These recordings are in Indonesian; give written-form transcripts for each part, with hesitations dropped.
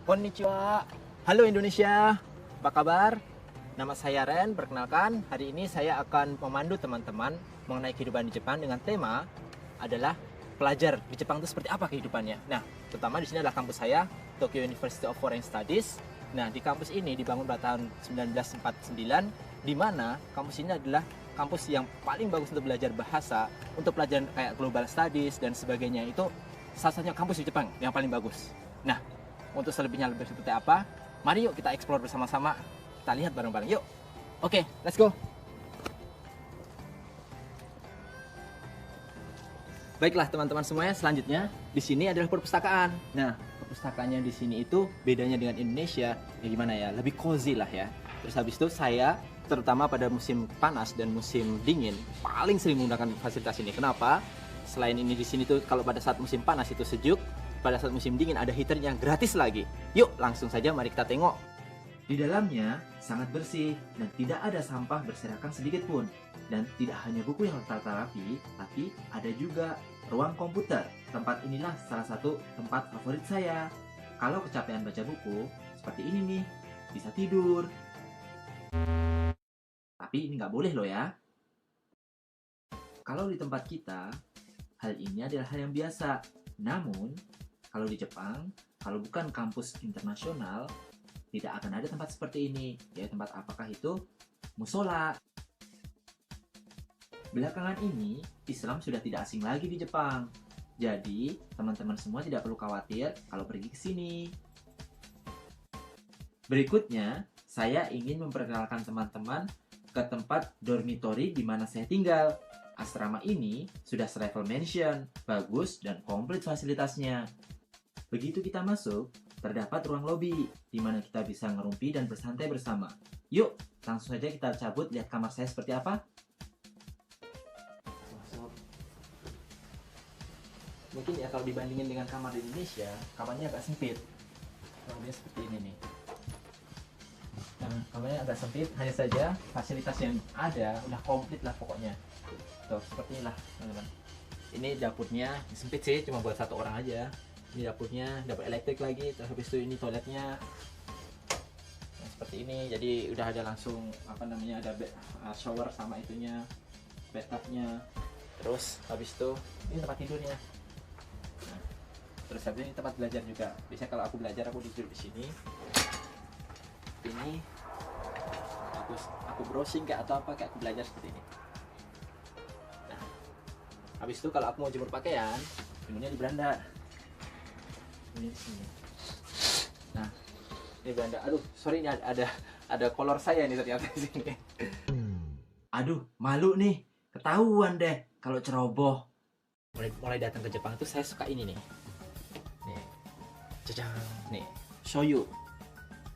Konnichiwa. Halo Indonesia, apa kabar? Nama saya Ren, perkenalkan hari ini saya akan memandu teman-teman mengenai kehidupan di Jepang dengan tema adalah pelajar di Jepang itu seperti apa kehidupannya. Nah, terutama di sini adalah kampus saya, Tokyo University of Foreign Studies. Nah, di kampus ini dibangun pada tahun 1949, di mana kampus ini adalah kampus yang paling bagus untuk belajar bahasa, untuk pelajaran kayak global studies dan sebagainya. Itu salah satunya kampus di Jepang yang paling bagus. Nah, untuk selebihnya lebih seperti apa, mari yuk kita explore bersama-sama. Kita lihat bareng-bareng yuk. Oke, let's go. Baiklah teman-teman semuanya, selanjutnya di sini adalah perpustakaan. Nah, perpustakaannya di sini itu bedanya dengan Indonesia, ya gimana ya, lebih cozy lah ya. Terus habis itu saya terutama pada musim panas dan musim dingin paling sering menggunakan fasilitas ini. Kenapa? Selain ini di sini tuh kalau pada saat musim panas itu sejuk, pada saat musim dingin ada heater yang gratis lagi. Yuk langsung saja mari kita tengok. Di dalamnya sangat bersih dan tidak ada sampah berserakan sedikit pun. Dan tidak hanya buku yang tertata rapi, tapi ada juga ruang komputer. Tempat inilah salah satu tempat favorit saya. Kalau kecapean baca buku, seperti ini nih, bisa tidur. Tapi ini nggak boleh loh ya. Kalau di tempat kita, hal ini adalah hal yang biasa. Namun, kalau di Jepang, kalau bukan kampus internasional, tidak akan ada tempat seperti ini. Yaitu tempat apakah itu? Musola. Belakangan ini, Islam sudah tidak asing lagi di Jepang. Jadi, teman-teman semua tidak perlu khawatir kalau pergi ke sini. Berikutnya, saya ingin memperkenalkan teman-teman ke tempat dormitory di mana saya tinggal. Asrama ini sudah selevel mansion, bagus dan komplit fasilitasnya. Begitu kita masuk, terdapat ruang lobi, di mana kita bisa ngerumpi dan bersantai bersama. Yuk, langsung saja kita cabut lihat kamar saya seperti apa. Mungkin ya kalau dibandingin dengan kamar di Indonesia, kamarnya agak sempit. Kamarnya seperti ini nih. Nah, kamarnya agak sempit, hanya saja fasilitas yang ada udah komplit lah pokoknya. Tuh, seperti inilah teman-teman. Ini dapurnya sempit sih, cuma buat satu orang aja. Ini dapurnya, dapur elektrik lagi, terus habis itu ini toiletnya. Nah, seperti ini, jadi udah ada langsung apa namanya, ada shower sama itunya, bathtubnya. Terus habis itu ini tempat tidurnya. Nah, terus habis ini tempat belajar juga. Biasanya kalau aku belajar aku duduk di sini. Ini aku browsing kayak atau apa, kayak aku belajar seperti ini. Nah, habis itu kalau aku mau jemur pakaian, jemurnya di beranda. Ini di sini. Nah, ini beranda. Aduh, sorry ini ada kolor saya nih ternyata di sini. Aduh, malu nih. Ketahuan deh kalau ceroboh. Mulai datang ke Jepang itu saya suka ini nih. Nih. Jajang, nih. Shoyu.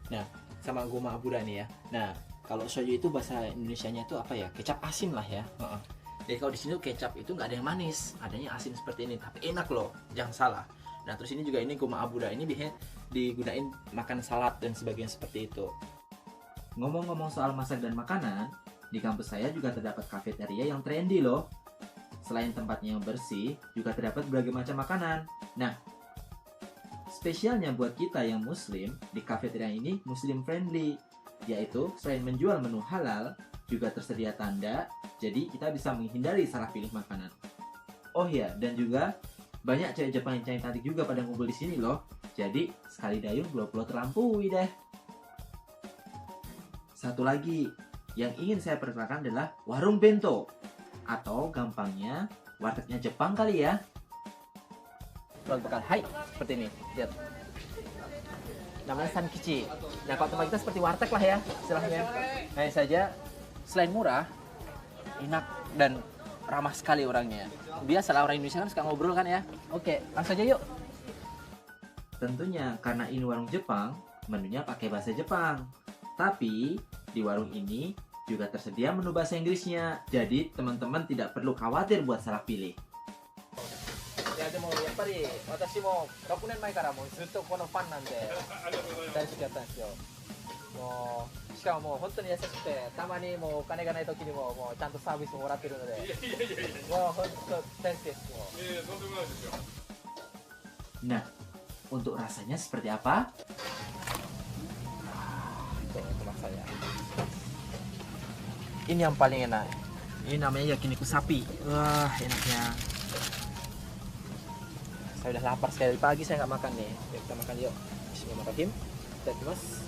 Nah, sama goma abura nih ya. Nah, kalau shoyu itu bahasa Indonesianya itu apa ya? Kecap asin lah ya. Jadi kalau di sini kecap itu nggak ada yang manis, adanya asin seperti ini. Tapi enak loh, jangan salah. Nah, terus ini juga ini goma abura, ini biasanya digunain makan salad dan sebagainya seperti itu. Ngomong-ngomong soal masak dan makanan, di kampus saya juga terdapat kafeteria yang trendy loh. Selain tempatnya yang bersih, juga terdapat berbagai macam makanan. Nah, spesialnya buat kita yang muslim, di kafeteria ini muslim friendly. Yaitu, selain menjual menu halal, juga tersedia tanda, jadi kita bisa menghindari salah pilih makanan. Oh iya, dan juga banyak cewek Jepang yang cantik juga pada ngumpul di sini loh. Jadi, sekali dayung belum terlampaui deh. Satu lagi, yang ingin saya perkenalkan adalah warung bento. Atau gampangnya, wartegnya Jepang kali ya. Jual bekal, hai, seperti ini, lihat. Namanya Sankichi. Nah, kalau tempat kita seperti warteg lah ya, istilahnya. Hanya saja, selain murah, enak dan ramah sekali orangnya. Biasalah orang Indonesia kan suka ngobrol kan ya. Oke, langsung aja yuk. Tentunya karena ini warung Jepang, menunya pakai bahasa Jepang. Tapi di warung ini juga tersedia menu bahasa Inggrisnya. Jadi teman-teman tidak perlu khawatir buat salah pilih. Ya, でもやっぱり私も6年前からもうずっとこのファンなんで大好きだったんですよ。もうしかももう本当に優しくて、たまにもうお金がない時にももうちゃんとサービスもらってるので、もう本当大好きです。もうとんでもないですよ。Nah, Untuk rasanya seperti apa? Teman saya. Ini yang paling enak. Ini namanya yakiniku sapi. Wah, enaknya. Saya udah lapar sekali. Pagi saya nggak makan nih. Yuk kita makan yuk. Bismillahirrahmanirrahim. Kita terus.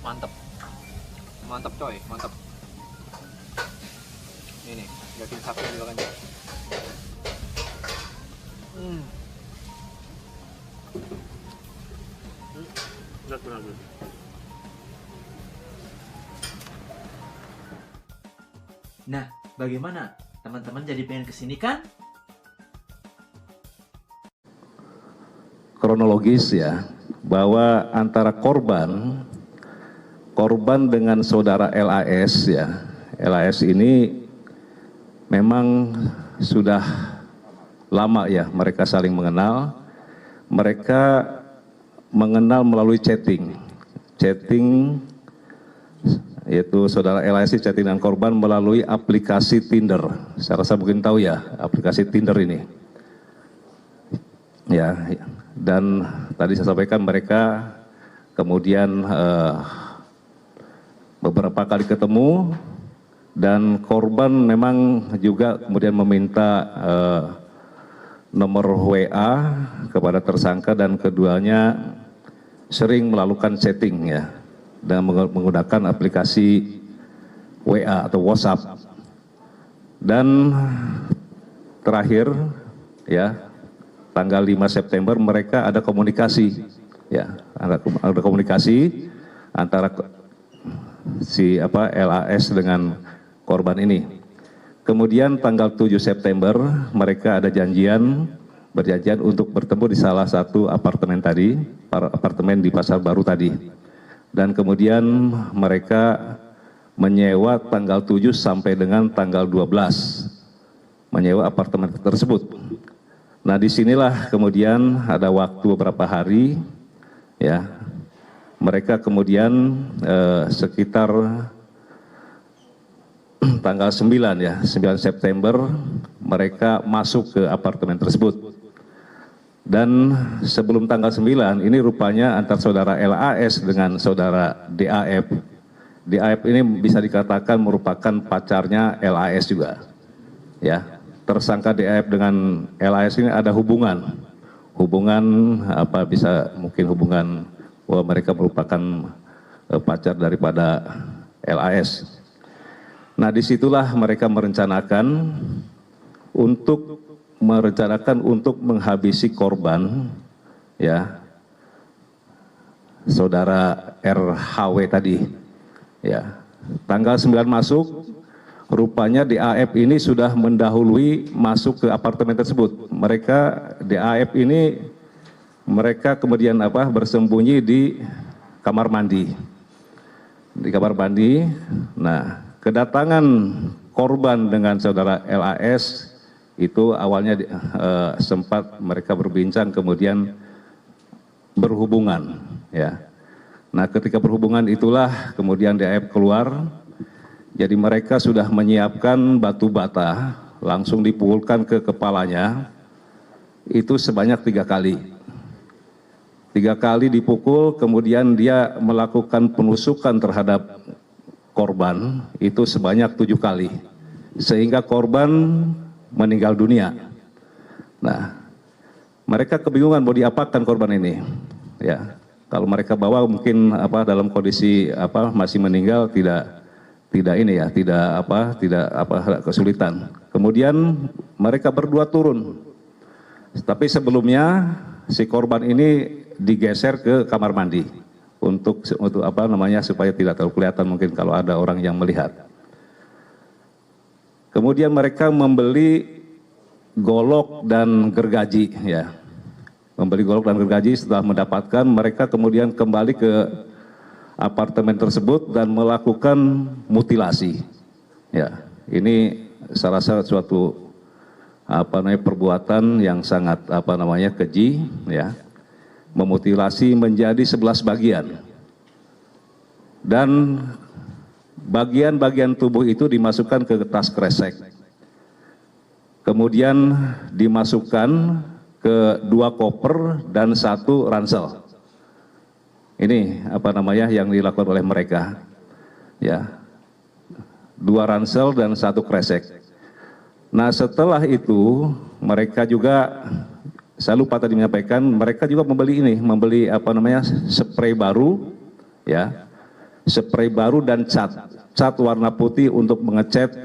Mantap, mantap coy, mantap. Ini yakin sapi juga kan. Benar. Nah, bagaimana? Teman-teman jadi pengen kesini kan? Kronologis ya, bahwa antara korban dengan saudara LAS ya, LAS ini memang sudah lama ya mereka saling mengenal. Mereka mengenal melalui chatting, yaitu saudara LAS chatting dengan korban melalui aplikasi Tinder. Saya rasa mungkin tahu ya aplikasi Tinder ini. Ya, dan tadi saya sampaikan mereka kemudian beberapa kali ketemu, dan korban memang juga kemudian meminta nomor WA kepada tersangka, dan keduanya sering melakukan chatting ya dengan menggunakan aplikasi WA atau WhatsApp. Dan terakhir ya tanggal 5 September mereka ada komunikasi ya, ada komunikasi antara si LAS dengan korban ini. Kemudian tanggal 7 September mereka ada berjanjian untuk bertemu di salah satu apartemen tadi, apartemen di Pasar Baru tadi. Dan kemudian mereka menyewa tanggal 7 sampai dengan tanggal 12 menyewa apartemen tersebut. Nah, disinilah kemudian ada waktu beberapa hari ya. Mereka kemudian sekitar tanggal 9 ya, 9 September mereka masuk ke apartemen tersebut. Dan sebelum tanggal 9 ini rupanya antar saudara LAS dengan saudara DAF. DAF ini bisa dikatakan merupakan pacarnya LAS juga. Ya, tersangka DAF dengan LAS ini ada hubungan bisa mungkin hubungan bahwa mereka merupakan pacar daripada LAS. Nah, disitulah mereka merencanakan untuk menghabisi korban, ya, saudara RHW tadi. Ya, tanggal 9 masuk, rupanya DAF ini sudah mendahului masuk ke apartemen tersebut. DAF ini mereka kemudian bersembunyi di kamar mandi. Nah, kedatangan korban dengan saudara LAS itu awalnya sempat mereka berbincang kemudian berhubungan ya. Nah, ketika berhubungan itulah kemudian DAF keluar. Jadi mereka sudah menyiapkan batu bata langsung dipukulkan ke kepalanya itu sebanyak 3 kali. 3 kali dipukul, kemudian dia melakukan penusukan terhadap korban itu sebanyak 7 kali, sehingga korban meninggal dunia. Nah, mereka kebingungan mau diapakan korban ini. Ya, kalau mereka bawa mungkin dalam kondisi masih meninggal tidak kesulitan. Kemudian mereka berdua turun. Tapi sebelumnya si korban ini digeser ke kamar mandi untuk supaya tidak terlalu kelihatan mungkin kalau ada orang yang melihat. Kemudian mereka membeli golok dan gergaji ya. Membeli golok dan gergaji, setelah mendapatkan mereka kemudian kembali ke apartemen tersebut dan melakukan mutilasi. Ya, ini salah suatu perbuatan yang sangat keji ya. memutilasi menjadi 11 bagian. Dan bagian-bagian tubuh itu dimasukkan ke tas kresek. Kemudian dimasukkan ke 2 koper dan 1 ransel. Ini yang dilakukan oleh mereka. Ya. 2 ransel dan 1 kresek. Nah, setelah itu mereka juga, saya lupa tadi menyampaikan, mereka juga membeli spray baru, ya. Spray baru dan cat warna putih untuk mengecat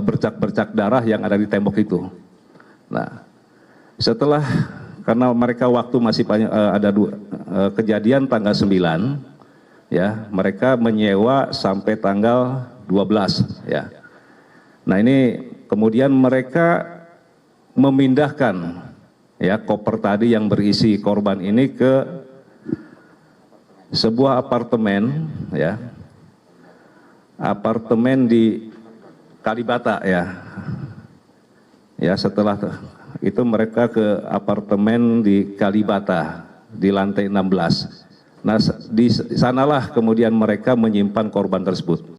bercak-bercak darah yang ada di tembok itu. Nah, setelah, karena mereka waktu masih ada kejadian tanggal 9, ya, mereka menyewa sampai tanggal 12, ya. Nah, ini kemudian mereka memindahkan, ya, koper tadi yang berisi korban ini ke sebuah apartemen, ya, apartemen di Kalibata, ya. Ya, setelah itu mereka ke apartemen di Kalibata di lantai 16. Nah, di sanalah kemudian mereka menyimpan korban tersebut.